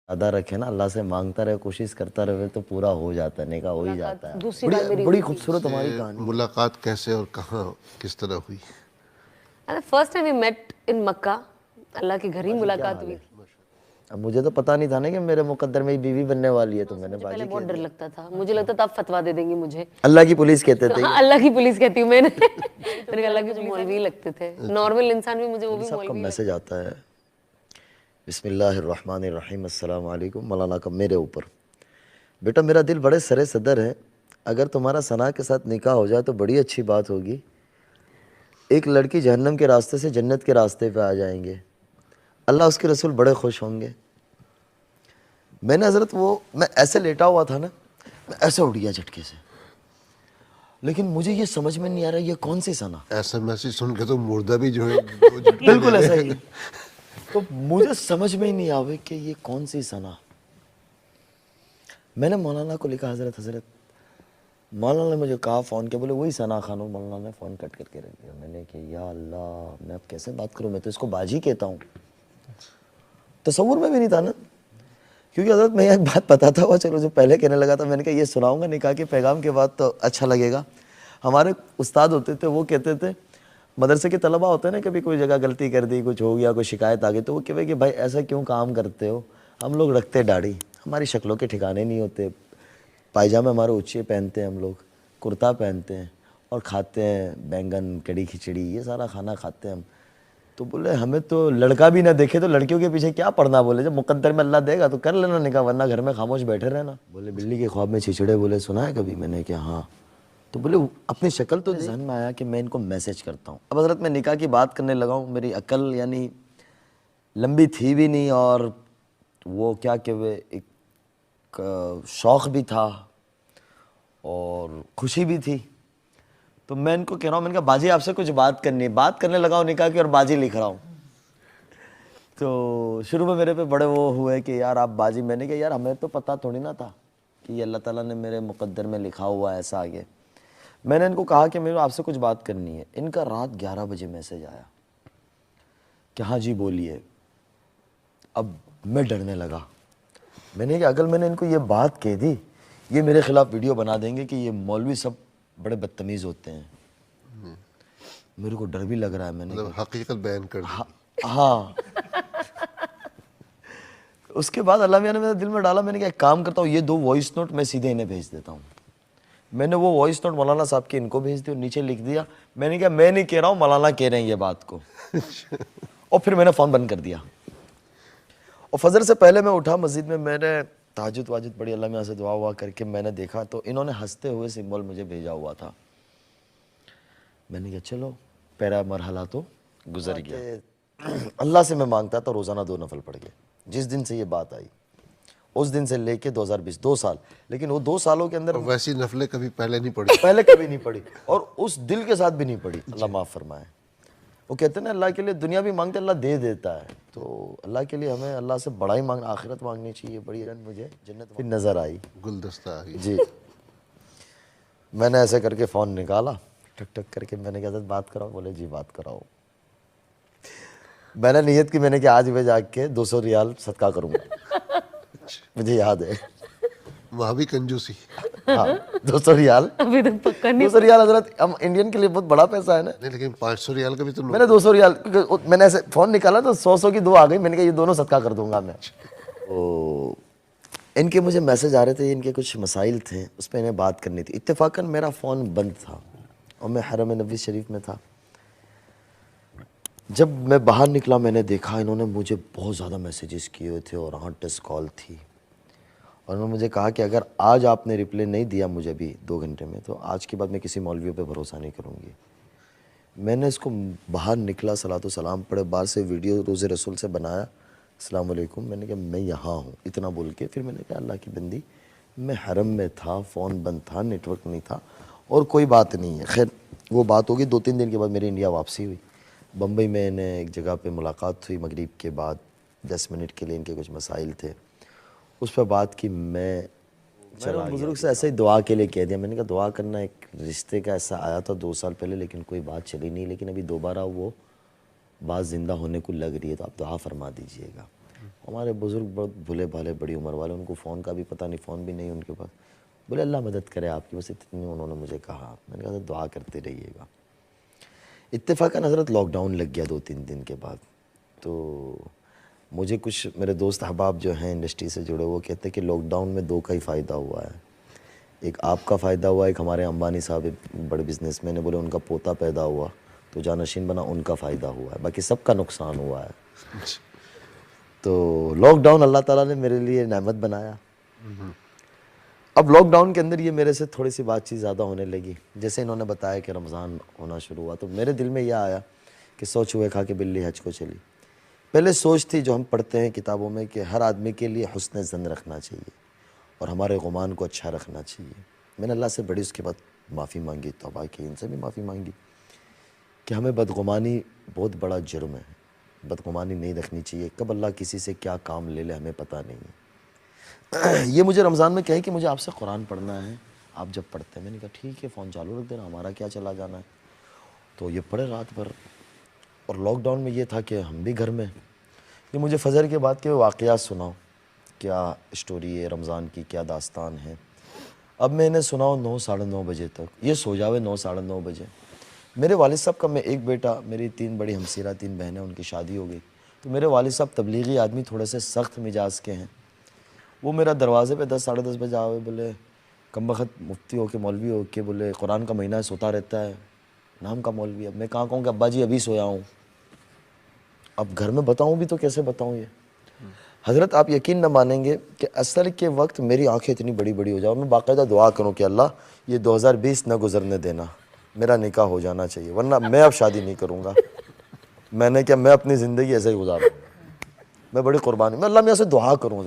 अदा रखे ना, अल्लाह से मांगता रहे, कोशिश करता रहे तो पूरा हो जाता है, निकाह हो ही जाता है। दूसरी बार मेरी बड़ी खूबसूरत हमारी कहानी। मुलाकात कैसे और कहाँ किस तरह हुई? First time we met in Mecca, अल्लाह के घर ही मुलाकात हुई थी। अब मुझे तो पता नहीं था ना कि मेरे मुकद्दर में ही बीवी बनने वाली है, तो मैंने मुझे पहले बाजी बहुत कह डर दिया। लगता था, मुझे लगता था आप फतवा दे देंगी मुझे। अल्लाह की पुलिस कहते थे। हाँ, अल्लाह की पुलिस कहती हूँ मैंने। मैंने कहा अल्लाह के मौलवी लगते थे, नॉर्मल इंसान भी मुझे वो भी सबका मौलवी मैसेज आता है, बिस्मिल्लाहिर्रहमानिर्रहीम, अस्सलाम वालेकुम। मौलाना का मेरे ऊपर, बेटा मेरा दिल बड़े सरे सदर है, अगर तुम्हारा सना के साथ निकाह हो जाए तो बड़ी अच्छी बात होगी। एक लड़की जहन्नम के रास्ते से जन्नत के रास्ते पे आ जाएंगे, अल्लाह उसके रसूल बड़े खुश होंगे। मैंने हज़रत मैं ऐसे लेटा हुआ था ना, मैं ऐसे उठ गया झटके से, लेकिन मुझे ये समझ में नहीं आ रहा ये कौन सी सना। ऐसा मैसेज सुन के तो मुर्दा भी जो है दो झटके बिल्कुल ले ले। ऐसा ही। तो मुझे समझ में ही नहीं आवे कि ये कौन सी सना। मैंने मौलाना को लिखा, हज़रत हज़रत, मौलाना ने मुझे कहा फ़ोन के, बोले वही सना खानू। मौलाना ने फ़ोन कट करके रख दिया। मैंने कहा या अल्लाह, मैं अब कैसे बात करूँ, मैं तो इसको बाजी कहता हूँ। तसव्वुर में भी नहीं था ना, क्योंकि हज़रत मैं एक बात बताता हुआ चलो, जो पहले कहने लगा था, मैंने कहा ये सुनाऊंगा निकाह के पैगाम के बाद तो अच्छा लगेगा। हमारे उस्ताद होते थे, वो कहते थे, मदरसे के तलबा होते हैं ना, कभी कोई जगह गलती कर दी, कुछ हो गया, कोई शिकायत आ गई, तो वो कहे कि भाई ऐसा क्यों काम करते हो। हम लोग रखते दाढ़ी, हमारी शक्लों के ठिकाने नहीं होते, पायजामे हमारे ऊँचे पहनते हैं, हम लोग कुर्ता पहनते हैं और खाते हैं बैंगन कड़ी खिचड़ी, ये सारा खाना खाते हैं हम। तो बोले हमें तो लड़का भी ना देखे तो लड़कियों के पीछे क्या पड़ना। बोले जब मुकद्दर में अल्लाह देगा तो कर लेना निकाह, वरना घर में खामोश बैठे रहना। बोले बिल्ली के ख्वाब में छिछड़े, बोले सुना है कभी। मैंने कहा हाँ। तो बोले अपनी शक्ल तो जहन में आया कि मैं इनको मैसेज करता हूँ। अब हज़रत मैं निकाह की बात करने लगा हूँ, मेरी अकल यानी लंबी थी भी नहीं, और वो क्या कि वे एक शौक़ भी था और खुशी भी थी। तो मैं इनको कह रहा हूँ, मैंने कहा बाजी आपसे कुछ बात करनी है। बात करने लगा हूँ निकाह की और बाजी लिख रहा हूँ। तो शुरू में मेरे पे बड़े वो हुए कि यार आप बाजी। मैंने कहा यार हमें तो पता थोड़ी ना था कि ये अल्लाह ताला ने मेरे मुकद्दर में लिखा हुआ है ऐसा आगे। मैंने इनको कहा कि मेरे आपसे कुछ बात करनी है। इनका रात 11 बजे मैसेज आया कि हाँ जी बोलिए। अब मैं डरने लगा। मैंने कहा अगर मैंने इनको ये बात कह दी, ये मेरे खिलाफ वीडियो बना देंगे कि ये मौलवी सब बड़े बदतमीज़ होते हैं। मेरे को डर भी लग रहा है। मैंने मतलब हकीकत बयान कर दी। हाँ। उसके बाद अल्लाह मियां ने मेरे दिल में डाला, मैंने कहा एक काम करता हूँ, ये 2 वॉइस नोट मैं सीधे इन्हें भेज देता हूँ। मैंने वो वॉइस नोट मौलाना साहब के इनको भेज दिया, नीचे लिख दिया। मैंने कहा मैं नहीं कह रहा हूँ, मौलाना कह रहे हैं ये बात को। और फिर मैंने फ़ोन बंद कर दिया। और फजर से पहले मैं उठा मस्जिद में, मैंने ताजुद वाजुद पढ़ी, अल्लाह मियां से दुआ हुआ करके मैंने देखा तो इन्होंने हंसते हुए सिंबल मुझे भेजा हुआ था। मैंने कहा चलो पहला मरहला तो गुजर गया। अल्लाह से मैं मांगता था रोज़ाना 2 नफल पढ़ के। जिस दिन से ये बात आई उस दिन से लेके 2020 2 साल, लेकिन वो 2 सालों के अंदर वैसी नफलें कभी पहले नहीं पढ़ी। पहले कभी नहीं पढ़ी और उस दिल के साथ भी नहीं पढ़ी। अल्लाह माफ़ फरमाए। वो कहते हैं ना अल्लाह के लिए दुनिया भी मांगते अल्लाह दे देता है, तो अल्लाह के लिए हमें अल्लाह से बड़ा ही मांगना, आखिरत मांगनी चाहिए बड़ी। मुझे जन्नत फिर नज़र आई, गुलदस्ता आ गई जी। मैंने ऐसे करके फ़ोन निकाला, टक टक करके। मैंने कहा बात कराओ। बोले जी बात कराओ। मैंने नियत की, मैंने कहा आज मैं जाके 200 रियाल सदका करूँगा। मुझे याद है वहाँ भी कंजूसी। हाँ 200 रियाल अभी तक पक्का नहीं। 200 रियाल हजरत हम इंडियन के लिए बहुत बड़ा पैसा है ना। नहीं लेकिन 500 रियाल का भी तो मैंने 200 रियाल, क्योंकि मैंने ऐसे फ़ोन निकाला तो 100 की 2 आ गई। मैंने कहा ये दोनों सदका कर दूंगा मैं। तो इनके मुझे मैसेज आ रहे थे, इनके कुछ मसाइल थे, उस पर इन्हें बात करनी थी। इत्तेफाकन मेरा फ़ोन बंद था और मैं हरम नबी शरीफ में था। जब मैं बाहर निकला मैंने देखा इन्होंने मुझे बहुत ज़्यादा मैसेजेस किए हुए थे और 8 10 कॉल थी। और उन्होंने मुझे कहा कि अगर आज आपने रिप्लाई नहीं दिया मुझे भी 2 घंटे में, तो आज के बाद मैं किसी मौलवियों पे भरोसा नहीं करूँगी। मैंने इसको बाहर निकला, सलातो सलाम पढ़े, बाहर से वीडियो रोज़े रसूल से बनाया, अस्सलाम वालेकुम। मैंने कहा मैं यहाँ हूँ, इतना बोल के फिर मैंने कहा अल्लाह की बंदी मैं हरम में था, फ़ोन बंद था, नेटवर्क नहीं था और कोई बात नहीं है। खैर वो बात होगी। 2-3 दिन के बाद मेरी इंडिया वापसी हुई। बम्बई में इन्हें एक जगह पे मुलाकात हुई मगरिब के बाद, 10 मिनट के लिए इनके कुछ मसाइल थे, उस पर बात की। मैं चला बुज़ुर्ग से ऐसे ही दुआ के लिए कह दिया। मैंने कहा दुआ करना, एक रिश्ते का ऐसा आया था 2 साल पहले लेकिन कोई बात चली नहीं, लेकिन अभी दोबारा वो बात ज़िंदा होने को लग रही है, तो आप दुआ फरमा दीजिएगा। हमारे बुजुर्ग बहुत भूले भाले बड़ी उम्र वाले, उनको फ़ोन का भी पता नहीं, फ़ोन भी नहीं उनके पास। बोले अल्लाह मदद करे आपकी, बस इतनी उन्होंने मुझे कहा। मैंने कहा दुआ करते रहिएगा। इत्तेफाकन हज़रत लॉकडाउन लग गया 2-3 दिन के बाद। तो मुझे कुछ मेरे दोस्त अहबाब जो हैं इंडस्ट्री से जुड़े, वो कहते हैं कि लॉकडाउन में 2 का ही फ़ायदा हुआ है। एक आपका फ़ायदा हुआ, एक हमारे अंबानी साहब एक बड़े बिजनेसमैन है, बोले उनका पोता पैदा हुआ तो जानशीन बना, उनका फ़ायदा हुआ है, बाकी सबका नुकसान हुआ है। तो लॉकडाउन अल्लाह ताला ने मेरे लिए नेमत बनाया। अब लॉकडाउन के अंदर ये मेरे से थोड़ी सी बातचीत ज़्यादा होने लगी। जैसे इन्होंने बताया कि रमज़ान होना शुरू हुआ तो मेरे दिल में यह आया कि 100 चूहे खा के बिल्ली हज को चली। पहले सोच थी जो हम पढ़ते हैं किताबों में कि हर आदमी के लिए हुस्न ज़न रखना चाहिए और हमारे गुमान को अच्छा रखना चाहिए। मैंने अल्लाह से बड़ी उसके बाद माफ़ी मांगी, तौबा की, इनसे भी माफ़ी मांगी कि हमें बदगुमानी बहुत बड़ा जुर्म है, बदगुमानी नहीं रखनी चाहिए। कब अल्लाह किसी से क्या काम ले ले हमें पता नहीं है। ये मुझे रमज़ान में कहे कि मुझे आपसे कुरान पढ़ना है, आप जब पढ़ते हैं। मैंने कहा ठीक है, फ़ोन चालू रख देना, हमारा क्या चला जाना है। तो ये पढ़े रात भर। और लॉकडाउन में ये था कि हम भी घर में। ये मुझे फ़जर के बाद के वाक़यात सुनाओ, क्या स्टोरी है रमज़ान की, क्या दास्तान है। अब मैं इन्हें सुनाऊँ 9 साढ़े 9 बजे तक, ये सो जावे 9 साढ़े 9 बजे। मेरे वालिद साहब का मैं एक बेटा, मेरी 3 बड़ी हमसीरा 3 बहनें, उनकी शादी हो गई। तो मेरे वालिद साहब तबलीगी आदमी, थोड़े से सख्त मिजाज के हैं। वो मेरा दरवाज़े पे 10 साढ़े 10 बजे आवे, बोले कम वक्त मुफ्ती हो के मौलवी हो के, बोले कुरान का महीना है, सोता रहता है, नाम का मौलवी। अब मैं कहाँ कहूँ कि अब्बा जी अभी सोया हूँ। अब घर में बताऊँ भी तो कैसे बताऊँ ये। हज़रत आप यकीन न मानेंगे कि असर के वक्त मेरी आंखें इतनी बड़ी बड़ी हो जाओ, मैं बाकायदा दुआ करूँ कि अल्लाह ये 2020 न गुजरने देना, मेरा निकाह हो जाना चाहिए, वरना मैं अब शादी नहीं करूँगा। मैंने क्या, मैं अपनी ज़िंदगी ऐसे ही गुजारूँ। मैं बड़ी कुर्बानी, मैं अल्लाह मियाँ से दुआ करूँ।